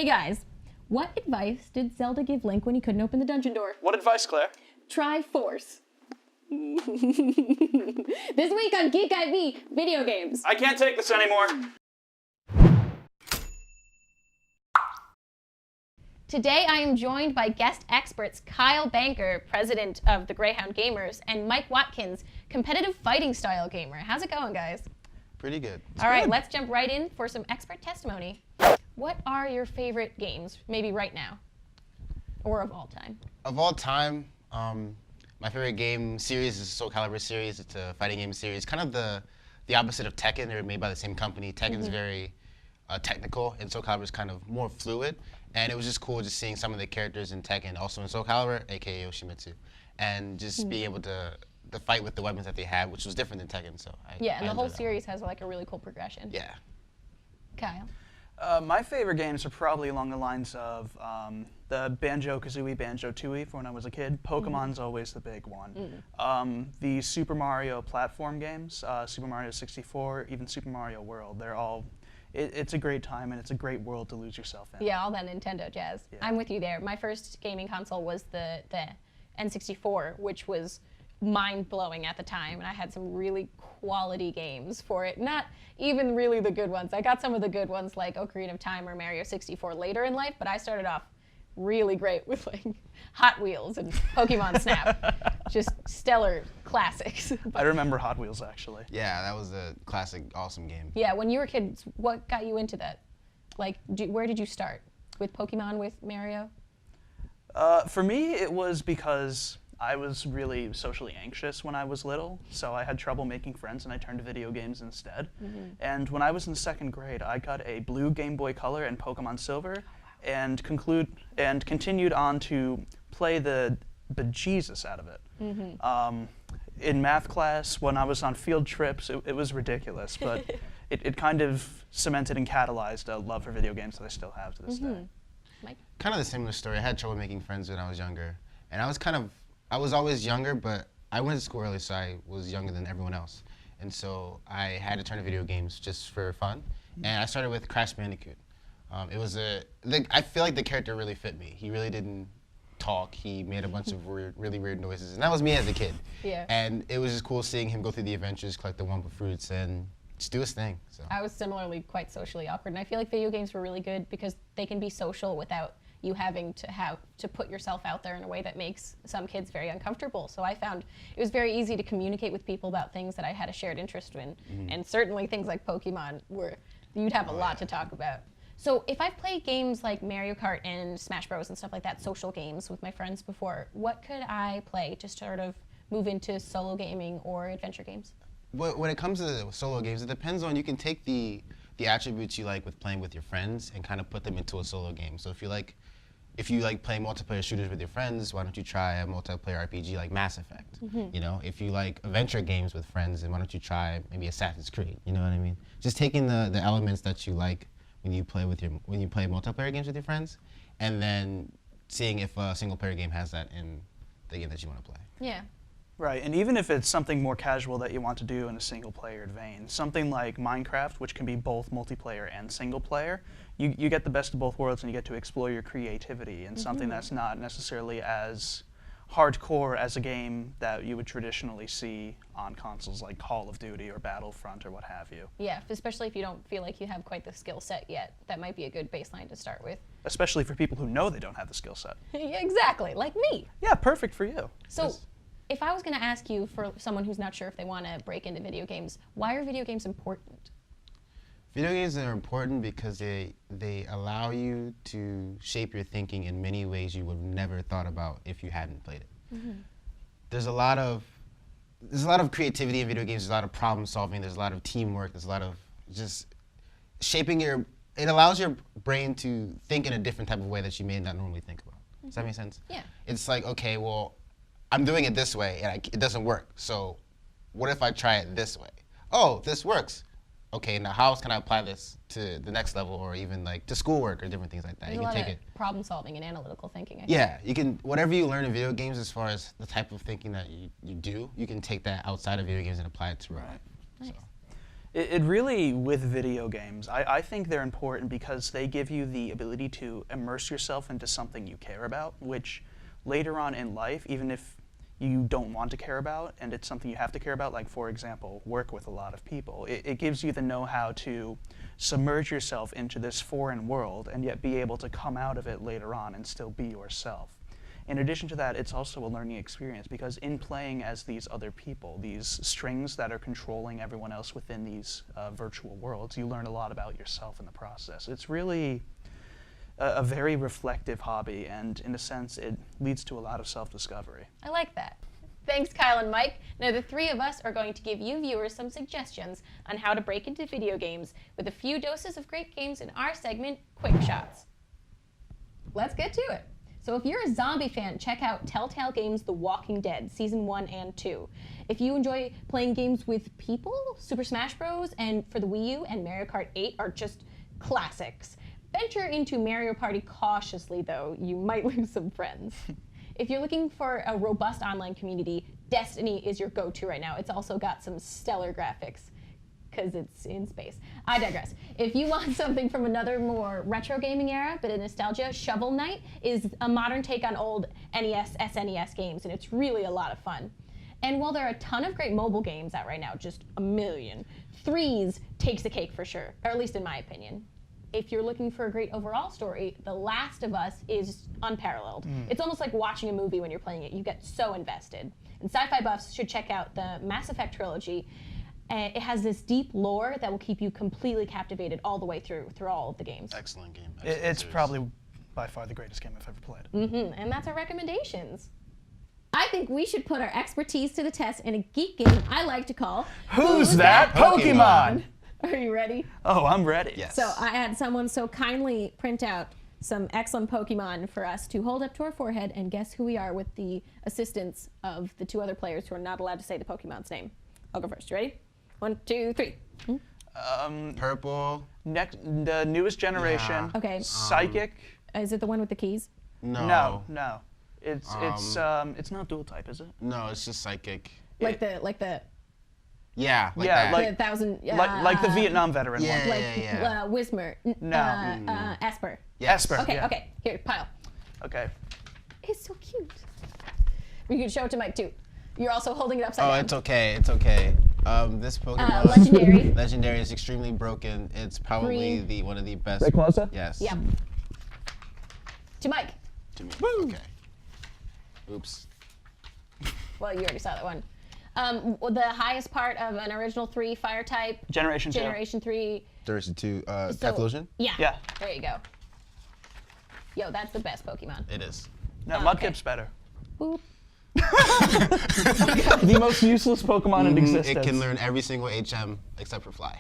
Hey guys, what advice did Zelda give Link when he couldn't open the dungeon door? What advice, Claire? Try Force. This week on Geek IV, video games. I can't take this anymore. Today I am joined by guest experts Kyle Banquer, president of the Greyhound Gamers, and Mike Watkins, competitive fighting style gamer. How's it going, guys? Pretty good. All right, let's jump right in for some expert testimony. What are your favorite games, maybe right now, or of all time? Of all time, my favorite game series is Soul Calibur series. It's a fighting game series, kind of the opposite of Tekken. They're made by the same company. Tekken's very technical, and Soul Calibur is kind of more fluid. And it was just cool just seeing some of the characters in Tekken, also in Soul Calibur, aka Yoshimitsu, and just being able to fight with the weapons that they had, which was different than Tekken. So and the whole series has like a really cool progression. Yeah. Kyle. My favorite games are probably along the lines of the Banjo-Kazooie, Banjo-Tooie from when I was a kid. Pokemon's always the big one. The Super Mario platform games, Super Mario 64, even Super Mario World, they're all, it's a great time and it's a great world to lose yourself in. Yeah, all that Nintendo jazz. Yeah. I'm with you there. My first gaming console was the N64, which was mind-blowing at the time, and I had some really quality games for it. Not even really the good ones. I got some of the good ones like Ocarina of Time or Mario 64 later in life, but I started off really great with like Hot Wheels and Pokemon Snap. Just stellar classics. I remember Hot Wheels, actually. Yeah, that was a classic, awesome game. Yeah, when you were kids, what got you into that? Like, where did you start? With Pokemon, with Mario? For me, it was because I was really socially anxious when I was little, so I had trouble making friends and I turned to video games instead. And when I was in second grade, I got a blue Game Boy Color and Pokemon Silver, and continued on to play the bejesus out of it. In math class, when I was on field trips, it was ridiculous, but it kind of cemented and catalyzed a love for video games that I still have to this day. Mike? Kind of the similar story. I had trouble making friends when I was younger, and I was always younger, but I went to school early, so I was younger than everyone else. And so I had to turn to video games just for fun. And I started with Crash Bandicoot. I feel like the character really fit me. He really didn't talk. He made a bunch of really weird noises. And that was me as a kid. Yeah. And it was just cool seeing him go through the adventures, collect the Wumpa fruits, and just do his thing. So. I was similarly quite socially awkward, and I feel like video games were really good because they can be social without you having to put yourself out there in a way that makes some kids very uncomfortable. So I found it was very easy to communicate with people about things that I had a shared interest in, and certainly things like Pokemon were, you'd have a lot to talk about. So if I've played games like Mario Kart and Smash Bros and stuff like that, social games with my friends before, what could I play to sort of move into solo gaming or adventure games? When it comes to solo games, it depends on, you can take the attributes you like with playing with your friends and kind of put them into a solo game. So if you like playing multiplayer shooters with your friends, why don't you try a multiplayer RPG like Mass Effect? You know, if you like adventure games with friends, then why don't you try maybe Assassin's Creed? You know what I mean? Just taking the elements that you like when you play multiplayer games with your friends, and then seeing if a single player game has that in the game that you want to play. Yeah. Right, and even if it's something more casual that you want to do in a single-player vein, something like Minecraft, which can be both multiplayer and single-player, you get the best of both worlds and you get to explore your creativity in something that's not necessarily as hardcore as a game that you would traditionally see on consoles like Call of Duty or Battlefront or what have you. Yeah, especially if you don't feel like you have quite the skill set yet. That might be a good baseline to start with. Especially for people who know they don't have the skill set. Exactly, like me. Yeah, perfect for you. So, if I was going to ask you, for someone who's not sure if they want to break into video games, why are video games important? Video games are important because they allow you to shape your thinking in many ways you would have never thought about if you hadn't played it. There's a lot of creativity in video games. There's a lot of problem solving. There's a lot of teamwork. There's a lot of just shaping it allows your brain to think in a different type of way that you may not normally think about. Does that make sense? Yeah. It's like, okay, well, I'm doing it this way and it doesn't work. So what if I try it this way? Oh, this works. Okay, now how else can I apply this to the next level, or even like to schoolwork or different things like that? There's You a can lot take of it. problem solving and analytical thinking. I think. Yeah, you can, whatever you learn in video games as far as the type of thinking that you do, you can take that outside of video games and apply it to real life. Nice. So. It really, with video games, I think they're important because they give you the ability to immerse yourself into something you care about, which later on in life, even if you don't want to care about and it's something you have to care about, like, for example, work with a lot of people, it gives you the know-how to submerge yourself into this foreign world and yet be able to come out of it later on and still be yourself. In addition to that, it's also a learning experience because in playing as these other people, these strings that are controlling everyone else within these virtual worlds, you learn a lot about yourself in the process. It's really a very reflective hobby, and in a sense, it leads to a lot of self-discovery. I like that. Thanks, Kyle and Mike. Now, the three of us are going to give you viewers some suggestions on how to break into video games with a few doses of great games in our segment, Quick Shots. Let's get to it. So if you're a zombie fan, check out Telltale Games' The Walking Dead, Season 1 and 2. If you enjoy playing games with people, Super Smash Bros. And for the Wii U and Mario Kart 8 are just classics. Venture into Mario Party cautiously, though. You might lose some friends. If you're looking for a robust online community, Destiny is your go-to right now. It's also got some stellar graphics, because it's in space. I digress. If you want something from another more retro gaming era, but in nostalgia, Shovel Knight is a modern take on old NES, SNES games, and it's really a lot of fun. And while there are a ton of great mobile games out right now, just a million, Threes takes the cake for sure, or at least in my opinion. If you're looking for a great overall story, The Last of Us is unparalleled. It's almost like watching a movie when you're playing it. You get so invested. And sci-fi buffs should check out the Mass Effect trilogy. It has this deep lore that will keep you completely captivated all the way through all of the games. Excellent game. It's probably by far the greatest game I've ever played. And that's our recommendations. I think we should put our expertise to the test in a geek game I like to call Who's That Pokemon? Are you ready? Oh, I'm ready. Yes. So I had someone so kindly print out some excellent Pokemon for us to hold up to our forehead and guess who we are with the assistance of the two other players who are not allowed to say the Pokemon's name. I'll go first. You ready? 1, 2, 3. Purple. The newest generation. Yeah. Okay. Psychic. Is it the one with the keys? No. No. It's not dual type, is it? No, it's just psychic. Like the Yeah, like Yeah, that. like- the thousand. Like the Vietnam veteran Yeah. one. Like Whismur. No. Esper. Yes. Esper. Okay. Yeah. Okay. Here, pile. Okay. It's so cute. We can show it to Mike too. You're also holding it upside Oh, down. it's okay. It's okay. This Pokemon. Legendary. Legendary is extremely broken. It's probably Green. one of the best. Rayquaza? Yes. Yep. To Mike. To me. Woo. Okay. Oops. Well, you already saw that one. The highest part of an original 3 fire type. Generation 2. Generation 3. Duration 2. So- Typhlosion? Yeah. Yeah. There you go. Yo, that's the best Pokemon. It is. No, Oh, Mudkip's better. Boop. The most useless Pokemon in existence. It can learn every single HM except for Fly.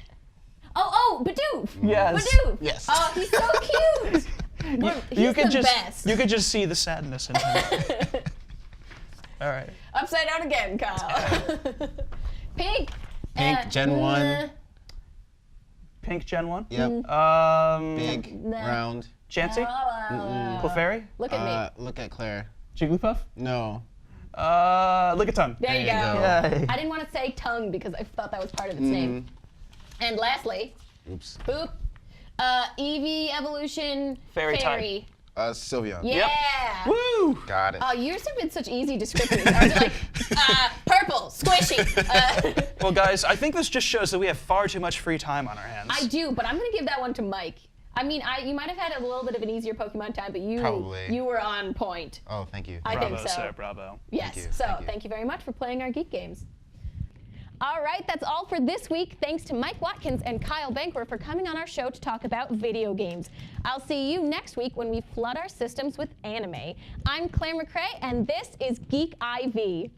Oh, Bidoof. Yes. Bidoof. Yes. Oh, he's so cute. He's the best. You could just see the sadness in him. All right. Upside down again, Kyle. Pink. Pink, Gen 1. Pink Gen 1? Yep. Big, Nah. round. Chansey? Clefairy? Look at me. Look at Claire. Jigglypuff? No. Lickitung. There you go. There you Yay. I didn't want to say tongue because I thought that was part of its name. And lastly, Oops. boop, Eevee evolution Fairy type. Sylveon. Yeah. Woo! Got it. Oh, yours have been such easy descriptors. I was like, purple, squishy. Well, guys, I think this just shows that we have far too much free time on our hands. I do, but I'm gonna give that one to Mike. I mean, you might have had a little bit of an easier Pokemon time, but Probably. you were on point. Oh, thank you. I Bravo, think so. sir, bravo. Yes. you, So thank you. thank you very much for playing our Geek games. All right, that's all for this week. Thanks to Mike Watkins and Kyle Banquer for coming on our show to talk about video games. I'll see you next week when we flood our systems with anime. I'm Claire McCrae, and this is Geek IV.